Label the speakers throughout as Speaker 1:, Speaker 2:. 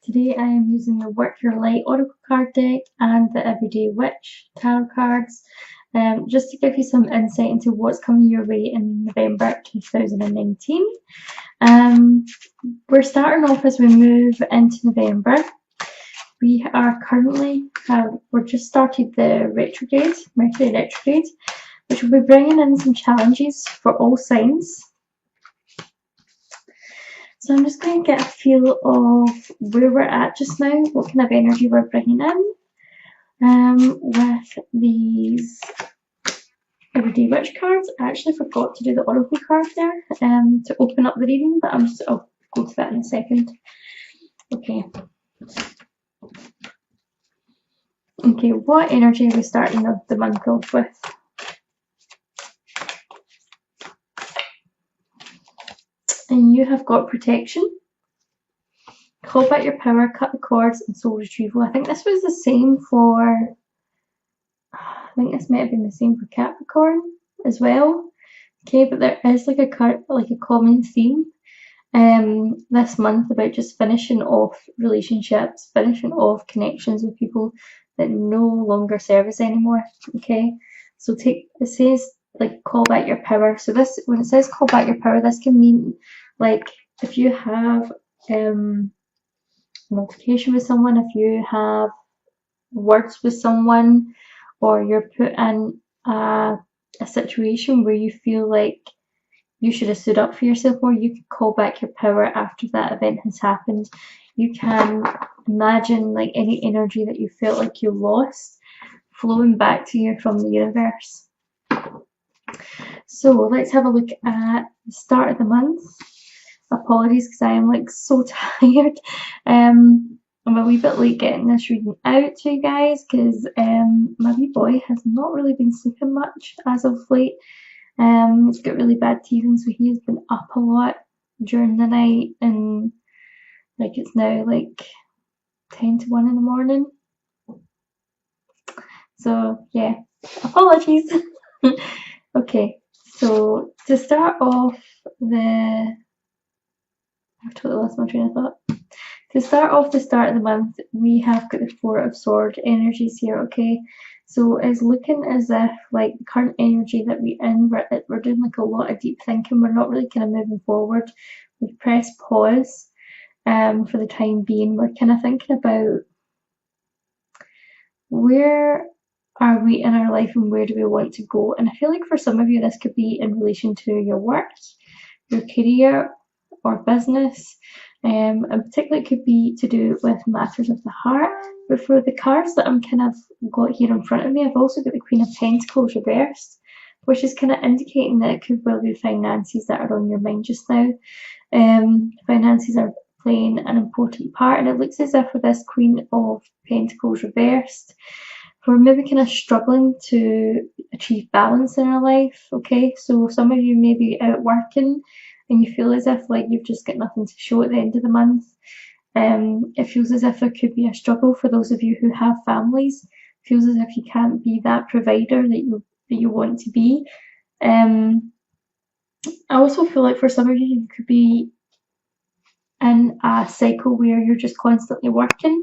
Speaker 1: Today I am using the Work Your Light Oracle card deck and the Everyday Witch tarot cards, just to give you some insight into what's coming your way in November 2019. We're starting off as we move into November. We are currently, we're just started the retrograde, Mercury retrograde, which will be bringing in some challenges for all signs. So I'm just going to get a feel of where we're at just now, what kind of energy we're bringing in with these Everyday Witch cards. I actually forgot to do the Oracle card there to open up the reading, but I'll go to that in a second. Okay, what energy are we starting the month off with? And you have got protection, call back your power, cut the cords, and soul retrieval. I think this was the same for, I think this might have been the same for Capricorn as well. Okay, but there is like a common theme this month about just finishing off relationships, finishing off connections with people that no longer serve us anymore. Okay, so it says like call back your power. So this, when it says call back your power, this can mean like if you have an altercation with someone, if you have words with someone, or you're put in a situation where you feel like you should have stood up for yourself more, you can call back your power after that event has happened. You can imagine like any energy that you felt like you lost flowing back to you from the universe. So let's have a look at the start of the month. Apologies because I am like so tired. I'm a wee bit late getting this reading out to you guys because my wee boy has not really been sleeping much as of late. He's got really bad teething, so he has been up a lot during the night, and like it's now like 10 to 1 in the morning. So yeah, apologies. Okay, so to start off I've totally lost my train of thought. To start off the start of the month, we have got the Four of Swords energies here, okay? So it's looking as if like the current energy that we're doing like a lot of deep thinking. We're not really kind of moving forward. We've pressed pause for the time being. We're kind of thinking about where are we in our life and where do we want to go. And I feel like for some of you this could be in relation to your work, your career, or business, and particularly it could be to do with matters of the heart. But for the cards that I'm kind of got here in front of me, I've also got the Queen of Pentacles reversed, which is kind of indicating that it could well be finances that are on your mind just now. Finances are playing an important part, and it looks as if with this Queen of Pentacles reversed, we're maybe kind of struggling to achieve balance in our life. Okay, so some of you may be out working and you feel as if like you've just got nothing to show at the end of the month. It feels as if there could be a struggle for those of you who have families. It feels as if you can't be that provider that you want to be. I also feel like for some of you, you could be in a cycle where you're just constantly working.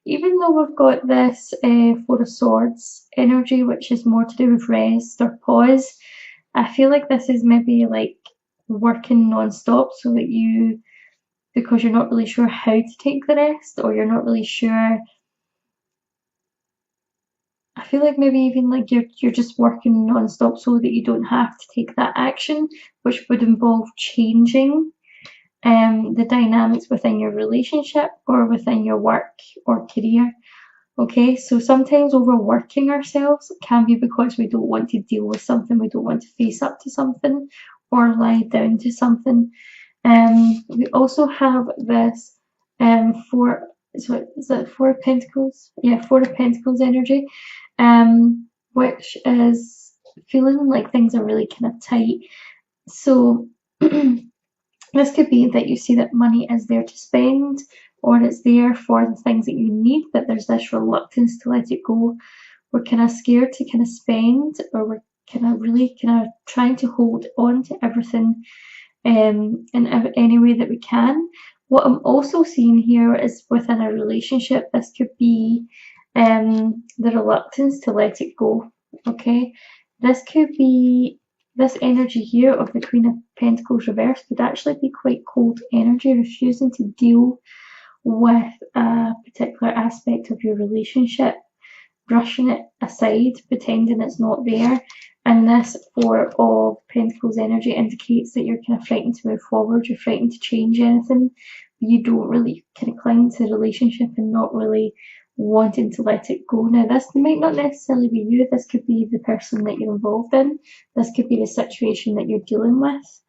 Speaker 1: Even though we've got this Four of Swords energy, which is more to do with rest or pause, I feel like this is maybe like working non-stop, so that because you're not really sure how to take the rest, or you're not really sure, I feel like maybe even like you're just working non-stop so that you don't have to take that action, which would involve changing the dynamics within your relationship or within your work or career. Okay, so sometimes overworking ourselves can be because we don't want to deal with something, we don't want to face up to something or lie down to something. We also have this Four of Pentacles? Yeah, Four of Pentacles energy, which is feeling like things are really kind of tight. So this could be that you see that money is there to spend, or it's there for the things that you need, but there's this reluctance to let it go. We're kind of scared to kind of spend, or we're kind of really kind of trying to hold on to everything in any way that we can, What I'm also seeing here is within a relationship, this could be the reluctance to let it go, okay? This could be, this energy here of the Queen of Pentacles reversed could actually be quite cold energy, refusing to deal with a particular aspect of your relationship, brushing it aside, pretending it's not there. And this Four of Pentacles energy indicates that you're kind of frightened to move forward, you're frightened to change anything. You don't really kind of cling to the relationship and not really wanting to let it go. Now, this might not necessarily be you, this could be the person that you're involved in, this could be the situation that you're dealing with.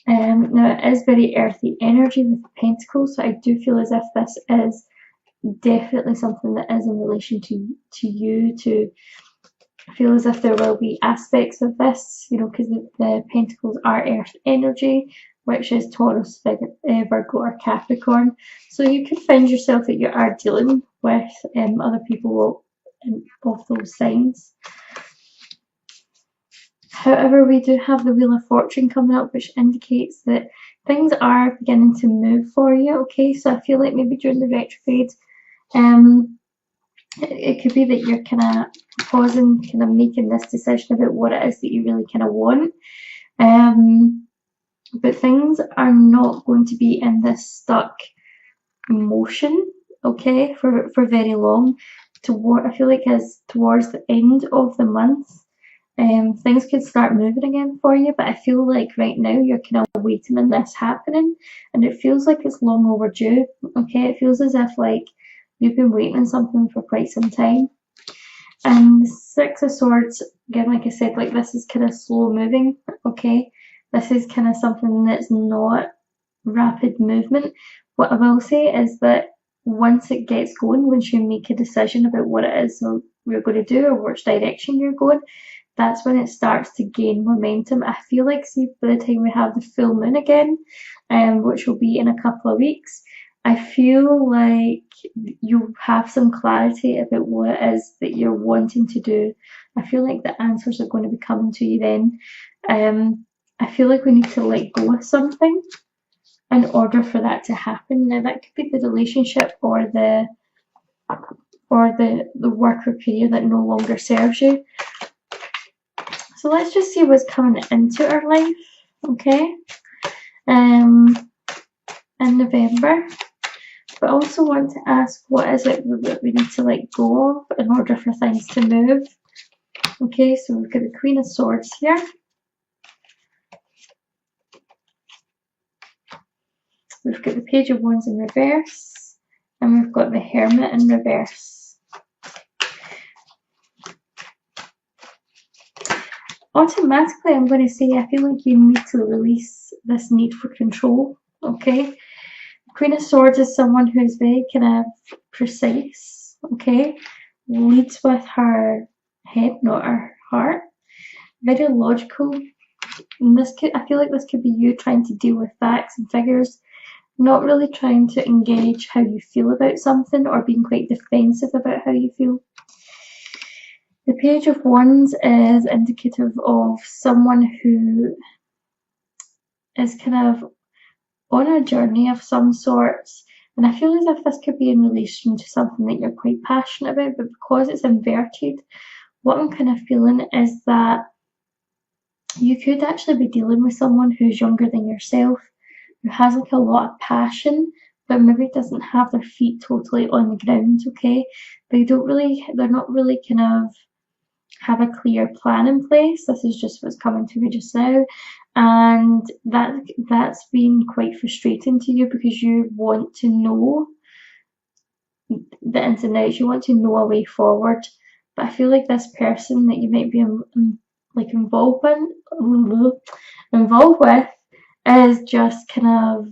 Speaker 1: Now, it is very earthy energy with the Pentacles, so I do feel as if this is definitely something that is in relation to you, to feel as if there will be aspects of this, you know, because the Pentacles are earth energy, which is Taurus, Virgo or Capricorn. So you could find yourself that you are dealing with other people of those signs. However, we do have the Wheel of Fortune coming up, which indicates that things are beginning to move for you, okay? So I feel like maybe during the retrograde, it could be that you're kind of pausing, kind of making this decision about what it is that you really kind of want. But things are not going to be in this stuck motion, okay, for very long. I feel like as towards the end of the month, things could start moving again for you, but I feel like right now you're kind of waiting on this happening, and it feels like it's long overdue, okay? It feels as if like you've been waiting on something for quite some time. And the Six of Swords, again, like I said, like this is kind of slow moving, okay? This is kind of something that's not rapid movement. What I will say is that once it gets going, once you make a decision about what it is you're going to do or which direction you're going, that's when it starts to gain momentum. I feel like, see, by the time we have the full moon again, which will be in a couple of weeks, I feel like you have some clarity about what it is that you're wanting to do. I feel like the answers are going to be coming to you then. I feel like we need to let go of something in order for that to happen. Now, that could be the relationship or the work or career that no longer serves you. So let's just see what's coming into our life, okay, in November. But I also want to ask, what is it that we need to let go of in order for things to move? Okay, so we've got the Queen of Swords here. We've got the Page of Wands in reverse, and we've got the Hermit in reverse. Automatically, I'm going to say I feel like you need to release this need for control, okay? Queen of Swords is someone who is very kind of precise, okay? Leads with her head, not her heart. Very logical. And I feel like this could be you trying to deal with facts and figures, not really trying to engage how you feel about something or being quite defensive about how you feel. The Page of Wands is indicative of someone who is kind of on a journey of some sorts, and I feel as if this could be in relation to something that you're quite passionate about, but because it's inverted, what I'm kind of feeling is that you could actually be dealing with someone who's younger than yourself, who has like a lot of passion, but maybe doesn't have their feet totally on the ground, okay? They're not really kind of have a clear plan in place. This is just what's coming to me just now, and that's been quite frustrating to you because you want to know the ins and outs, you want to know a way forward, but I feel like this person that you might be like involved with is just kind of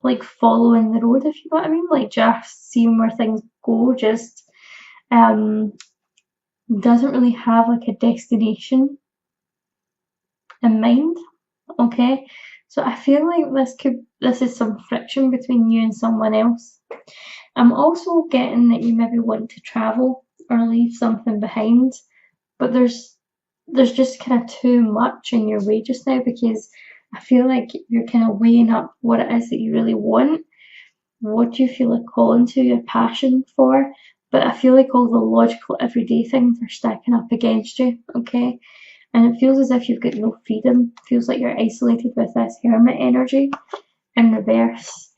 Speaker 1: like following the road, if you know what I mean, like just seeing where things go, just doesn't really have like a destination in mind, okay? So I feel like this is some friction between you and someone else. I'm also getting that you maybe want to travel or leave something behind, but there's just kind of too much in your way just now, because I feel like you're kind of weighing up what it is that you really want, what do you feel like calling to, your passion for, but I feel like all the logical everyday things are stacking up against you, okay? And it feels as if you've got no freedom. It feels like you're isolated with this hermit energy in reverse.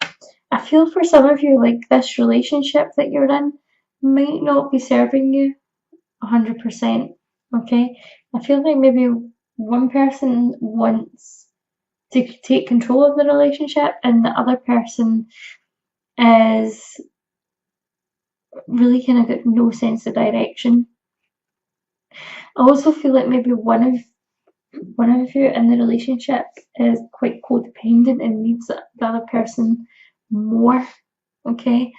Speaker 1: I feel for some of you like this relationship that you're in might not be serving you 100%, okay? I feel like maybe one person wants to take control of the relationship and the other person is really kind of got no sense of direction. I also feel like maybe one of you in the relationship is quite codependent and needs the other person more, okay?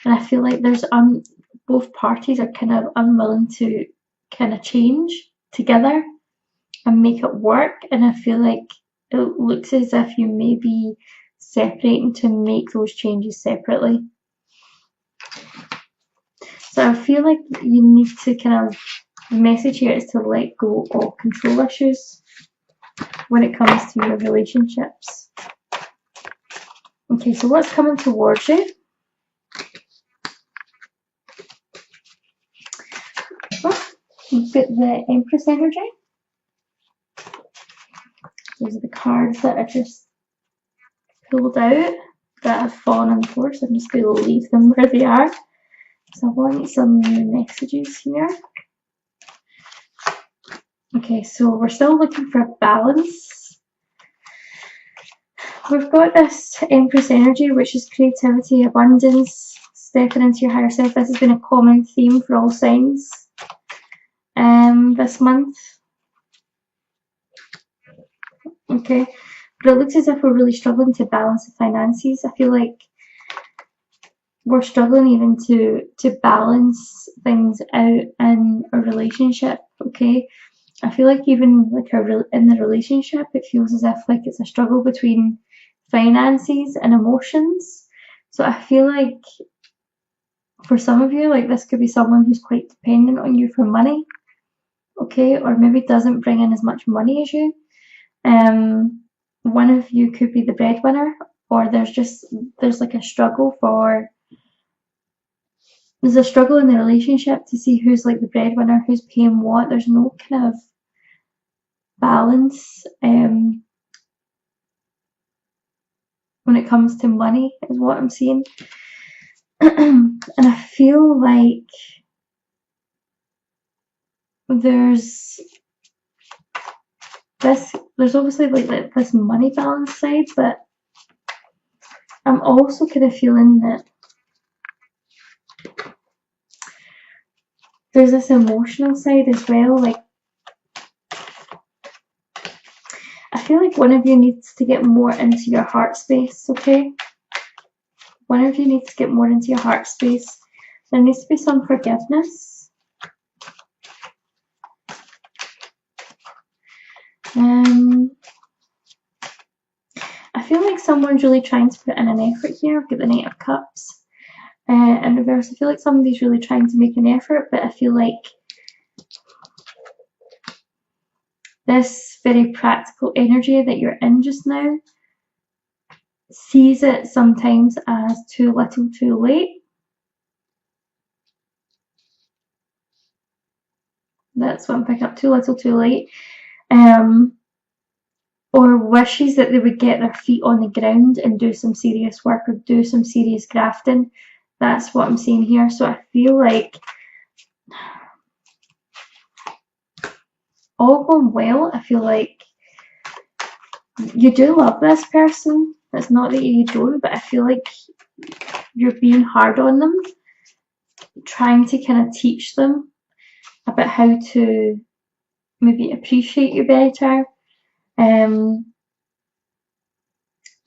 Speaker 1: And I feel like there's both parties are kind of unwilling to kind of change together and make it work, and I feel like it looks as if you may be separating to make those changes separately. So I feel like you need to kind of, the message here is to let go of control issues when it comes to your relationships. Okay, so what's coming towards you? Oh, you've got the Empress energy. Those are the cards that I just pulled out that have fallen on the floor, so I'm just going to leave them where they are. So I want some messages here. Okay, so we're still looking for a balance. We've got this Empress energy, which is creativity, abundance, stepping into your higher self. This has been a common theme for all signs this month. Okay, but it looks as if we're really struggling to balance the finances. I feel like we're struggling even to balance things out in a relationship, okay? I feel like even like in the relationship, it feels as if like it's a struggle between finances and emotions. So I feel like for some of you, like this could be someone who's quite dependent on you for money, okay? Or maybe doesn't bring in as much money as you. One of you could be the breadwinner, or there's like a struggle there's a struggle in the relationship to see who's like the breadwinner, who's paying what. There's no kind of balance when it comes to money, is what I'm seeing. And I feel like there's obviously like this money balance side, but I'm also kind of feeling that there's this emotional side as well. Like I feel like one of you needs to get more into your heart space, okay? One of you needs to get more into your heart space. There needs to be some forgiveness. I feel like someone's really trying to put in an effort here. I've got the Knight of Cups. In reverse, I feel like somebody's really trying to make an effort, but I feel like this very practical energy that you're in just now sees it sometimes as too little too late. That's what I'm picking up, too little too late. Or wishes that they would get their feet on the ground and do some serious work or do some serious grafting. That's what I'm seeing here. So I feel like all going well. I feel like you do love this person. It's not that you don't, but I feel like you're being hard on them, trying to kind of teach them about how to maybe appreciate you better.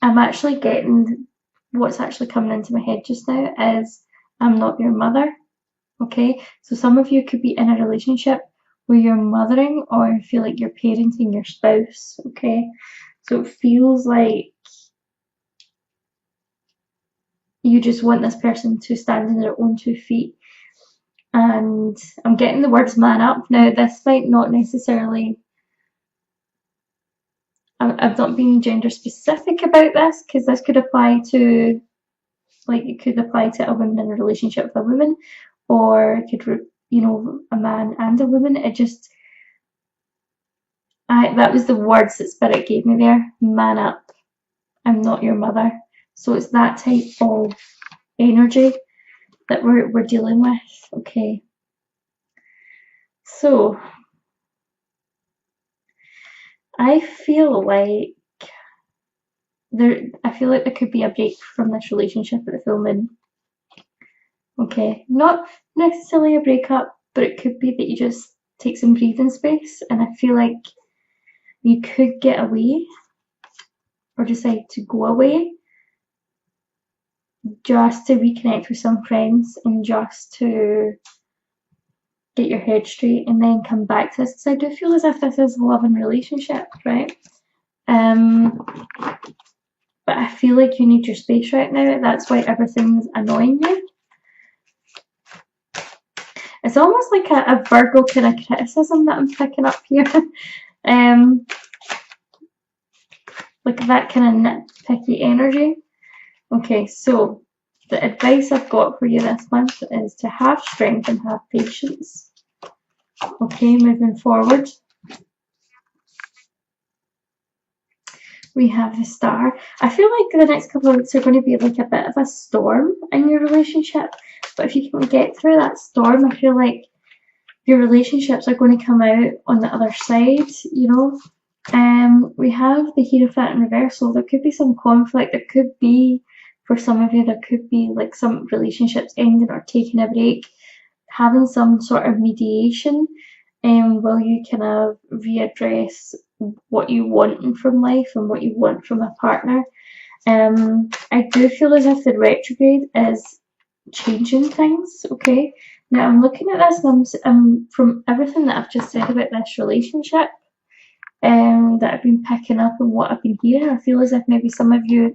Speaker 1: I'm actually getting what's actually coming into my head just now is I'm not your mother. Okay, so some of you could be in a relationship where you're mothering or feel like you're parenting your spouse. Okay, so it feels like you just want this person to stand on their own 2 feet. And I'm getting the words man up. Now, this might not necessarily, I'm I've not been gender specific about this, because this could apply to, like, it could apply to a woman in a relationship with a woman, or it could, you know, a man and a woman. It just, that was the words that Spirit gave me there. Man up. I'm not your mother. So it's that type of energy that we're dealing with. Okay. So I feel like there could be a break from this relationship at the full moon. Okay. Not necessarily a breakup, but it could be that you just take some breathing space, and I feel like you could get away or decide to go away just to reconnect with some friends and just to get your head straight and then come back to this. Because I do feel as if this is a loving relationship, right? But I feel like you need your space right now. That's why everything's annoying you. It's almost like a Virgo kind of criticism that I'm picking up here. Like that kind of nitpicky energy. Okay, so the advice I've got for you this month is to have strength and have patience. Okay, moving forward. We have the Star. I feel like the next couple of weeks are going to be like a bit of a storm in your relationship. But if you can get through that storm, I feel like your relationships are going to come out on the other side, you know. We have the Hierophant in reversal. There could be some conflict. There could be, for some of you, there could be like some relationships ending or taking a break, having some sort of mediation, will you kind of readdress what you want from life and what you want from a partner. I do feel as if the retrograde is changing things. Okay, now I'm looking at this and I'm from everything that I've just said about this relationship, that I've been picking up and what I've been hearing, I feel as if maybe some of you,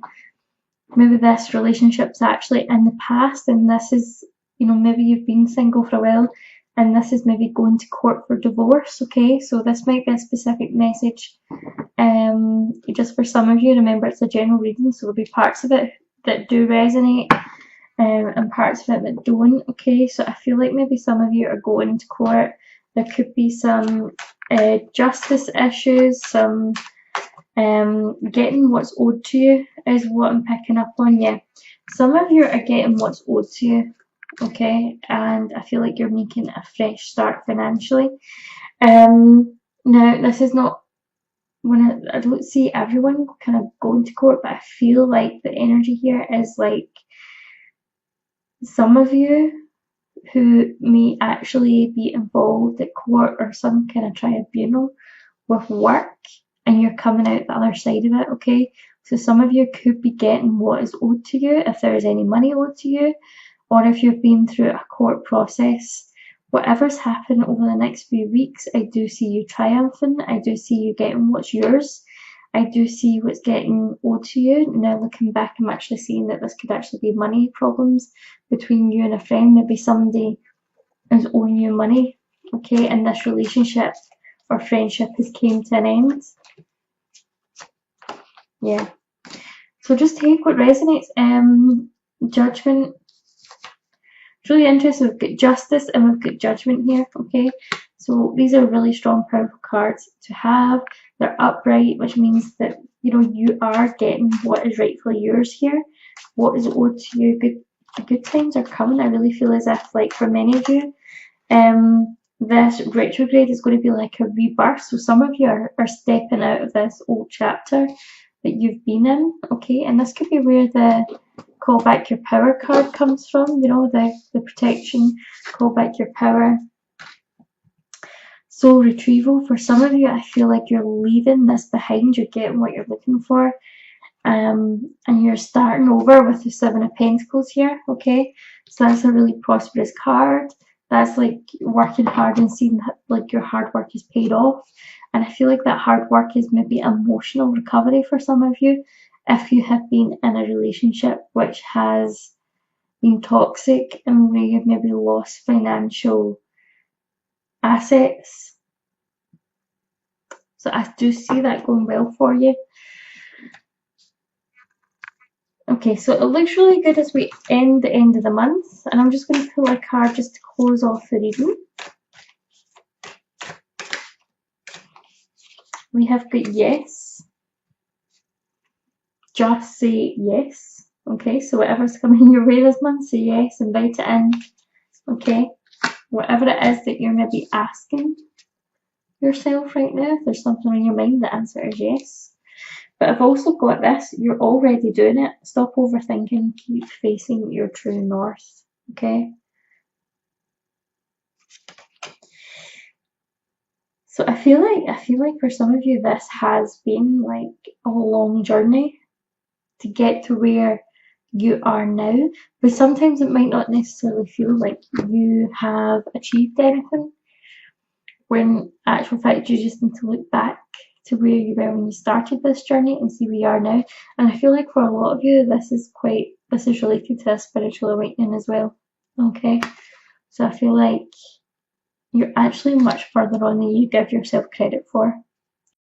Speaker 1: maybe this relationship's actually in the past, and this is, you know, maybe you've been single for a while and this is maybe going to court for divorce. Okay, so this might be a specific message, just for some of you. Remember, it's a general reading, so there'll be parts of it that do resonate, and parts of it that don't. Okay, so I feel like maybe some of you are going to court. There could be some justice issues, some getting what's owed to you is what I'm picking up on. Yeah, some of you are getting what's owed to you. Okay, and I feel like you're making a fresh start financially. Now this is not, when I don't see everyone kind of going to court, but I feel like the energy here is like some of you who may actually be involved at court or some kind of tribunal with work, and you're coming out the other side of it. Okay, so some of you could be getting what is owed to you, if there is any money owed to you, or if you've been through a court process. Whatever's happened over the next few weeks, I do see you triumphing. I do see you getting what's yours. I do see what's getting owed to you. Now looking back, I'm actually seeing that this could actually be money problems between you and a friend. Maybe somebody is owing you money, okay, and this relationship or friendship has came to an end. Yeah. So just take what resonates. Judgment. It's really interesting. We've got justice and we've got judgment here. Okay. So these are really strong, powerful cards to have. They're upright, which means that, you know, you are getting what is rightfully yours here. What is owed to you. Good times are coming. I really feel as if, like, for many of you, this retrograde is going to be like a rebirth. So some of you are stepping out of this old chapter that you've been in. Okay, and this could be where the call back your power card comes from, you know, the protection, call back your power. Soul retrieval. For some of you, I feel like you're leaving this behind. You're getting what you're looking for, and you're starting over with the Seven of Pentacles here. Okay, so that's a really prosperous card. That's like working hard and seeing like your hard work is paid off. And I feel like that hard work is maybe emotional recovery for some of you, if you have been in a relationship which has been toxic and where you've maybe lost financial assets. So I do see that going well for you. Okay, so it looks really good as we end the end of the month, and I'm just going to pull a card just to close off the reading. We have got yes. Just say yes. Okay, so whatever's coming your way this month, say yes, invite it in. Okay, whatever it is that you're maybe asking yourself right now, if there's something on your mind, the answer is yes. But I've also got this, you're already doing it. Stop overthinking, keep facing your true north. Okay. So I feel like for some of you this has been like a long journey to get to where you are now, but sometimes it might not necessarily feel like you have achieved anything, when actual fact you just need to look back to where you were when you started this journey and see where you are now. And I feel like for a lot of you this is related to a spiritual awakening as well. Okay, so I feel like you're actually much further on than you give yourself credit for.